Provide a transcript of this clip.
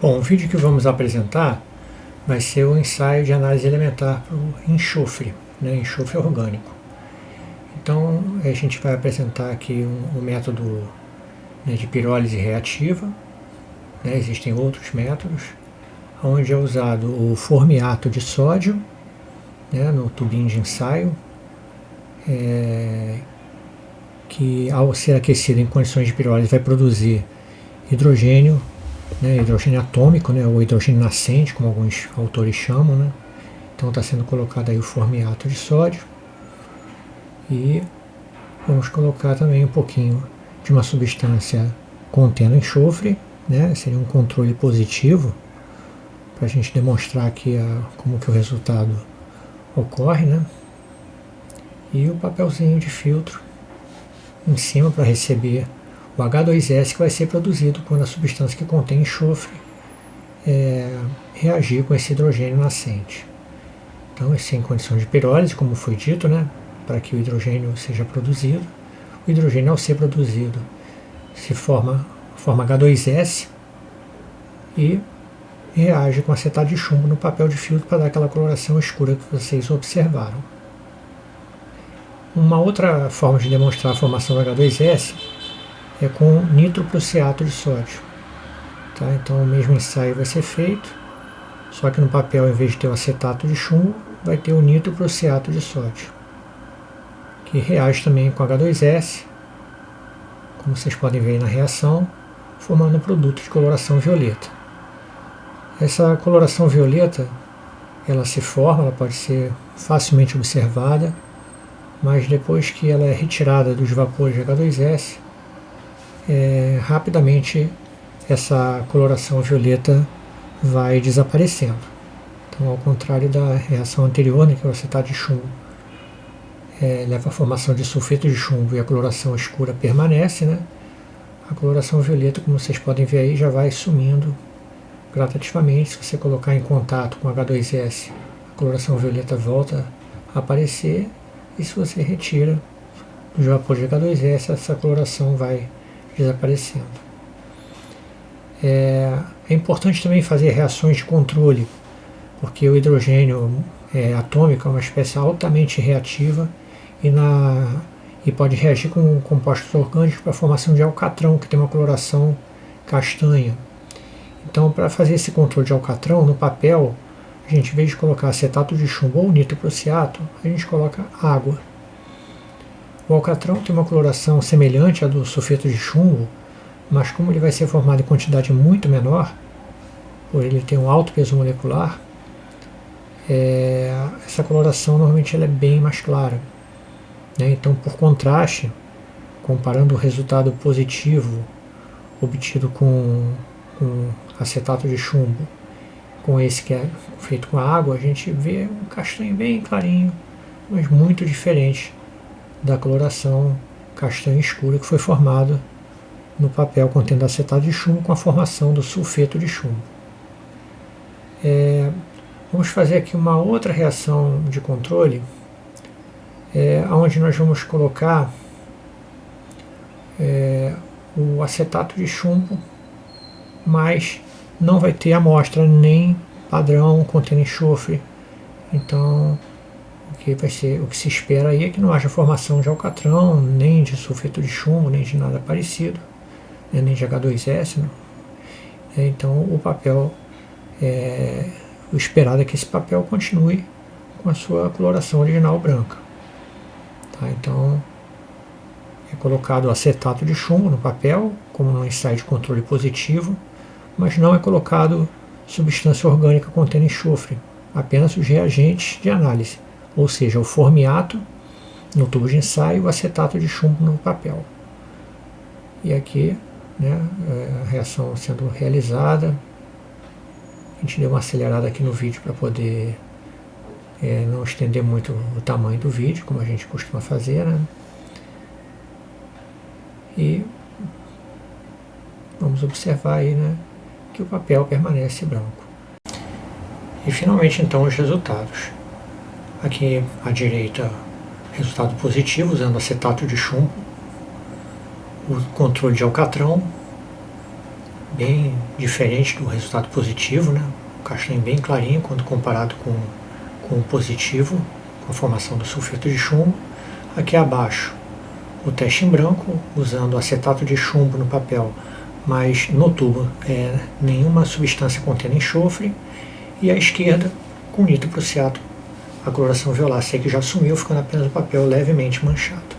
Bom, o vídeo que vamos apresentar vai ser o ensaio de análise elementar para o enxofre, enxofre orgânico. Então, a gente vai apresentar aqui o método de pirólise reativa. Existem outros métodos, onde é usado o formiato de sódio no tubinho de ensaio, que ao ser aquecido em condições de pirólise vai produzir hidrogênio, hidrogênio atômico, ou hidrogênio nascente, como alguns autores chamam. Então está sendo colocado aí o formiato de sódio, e vamos colocar também um pouquinho de uma substância contendo enxofre, seria um controle positivo, para a gente demonstrar aqui como que o resultado ocorre, e o papelzinho de filtro em cima para receber o H2S que vai ser produzido quando a substância que contém enxofre reagir com esse hidrogênio nascente. Então, isso é em condições de pirólise, como foi dito, para que o hidrogênio seja produzido. O hidrogênio, ao ser produzido, se forma H2S e reage com acetato de chumbo no papel de filtro para dar aquela coloração escura que vocês observaram. Uma outra forma de demonstrar a formação do H2S é com nitroprussiato de sódio. Então o mesmo ensaio vai ser feito, só que no papel, em vez de ter o acetato de chumbo, vai ter o nitroprussiato de sódio, que reage também com H2S, como vocês podem ver aí na reação, formando um produto de coloração violeta. Essa coloração violeta, ela se forma, ela pode ser facilmente observada, mas depois que ela é retirada dos vapores de H2S, rapidamente essa coloração violeta vai desaparecendo. Então, ao contrário da reação anterior, que o acetato de chumbo leva à formação de sulfeto de chumbo e a coloração escura permanece, a coloração violeta, como vocês podem ver aí, já vai sumindo gradativamente. Se você colocar em contato com H2S, a coloração violeta volta a aparecer, e se você retira dos vapores de H2S, essa coloração vai desaparecendo. É importante também fazer reações de controle, porque o hidrogênio atômico é uma espécie altamente reativa e pode reagir com compostos orgânicos para a formação de alcatrão, que tem uma coloração castanha. Então, para fazer esse controle de alcatrão, no papel, a gente, em vez de colocar acetato de chumbo ou nitroprussiato, a gente coloca água. O alcatrão tem uma coloração semelhante à do sulfeto de chumbo, mas como ele vai ser formado em quantidade muito menor, por ele ter um alto peso molecular, essa coloração normalmente ela é bem mais clara. Então, por contraste, comparando o resultado positivo obtido com acetato de chumbo com esse que é feito com a água, a gente vê um castanho bem clarinho, mas muito diferente da coloração castanho escura que foi formado no papel contendo acetato de chumbo com a formação do sulfeto de chumbo. Vamos fazer aqui uma outra reação de controle, onde nós vamos colocar o acetato de chumbo, mas não vai ter amostra nem padrão contendo enxofre. Então, o que se espera aí é que não haja formação de alcatrão, nem de sulfeto de chumbo, nem de nada parecido, nem de H2S. Então, o papel, o esperado é que esse papel continue com a sua coloração original branca. Então, é colocado acetato de chumbo no papel, como no ensaio de controle positivo, mas não é colocado substância orgânica contendo enxofre, apenas os reagentes de análise, ou seja, o formiato no tubo de ensaio e o acetato de chumbo no papel. E aqui, a reação sendo realizada. A gente deu uma acelerada aqui no vídeo para poder não estender muito o tamanho do vídeo, como a gente costuma fazer, E vamos observar aí, que o papel permanece branco. E finalmente, então, os resultados. Aqui à direita, resultado positivo usando acetato de chumbo, o controle de alcatrão, bem diferente do resultado positivo, né? O castanho bem clarinho quando comparado com o positivo, com a formação do sulfeto de chumbo. Aqui abaixo, o teste em branco, usando acetato de chumbo no papel, mas no tubo nenhuma substância contendo enxofre. E à esquerda, com nitroprussiato, a coloração violácea que já sumiu, ficando apenas o papel levemente manchado.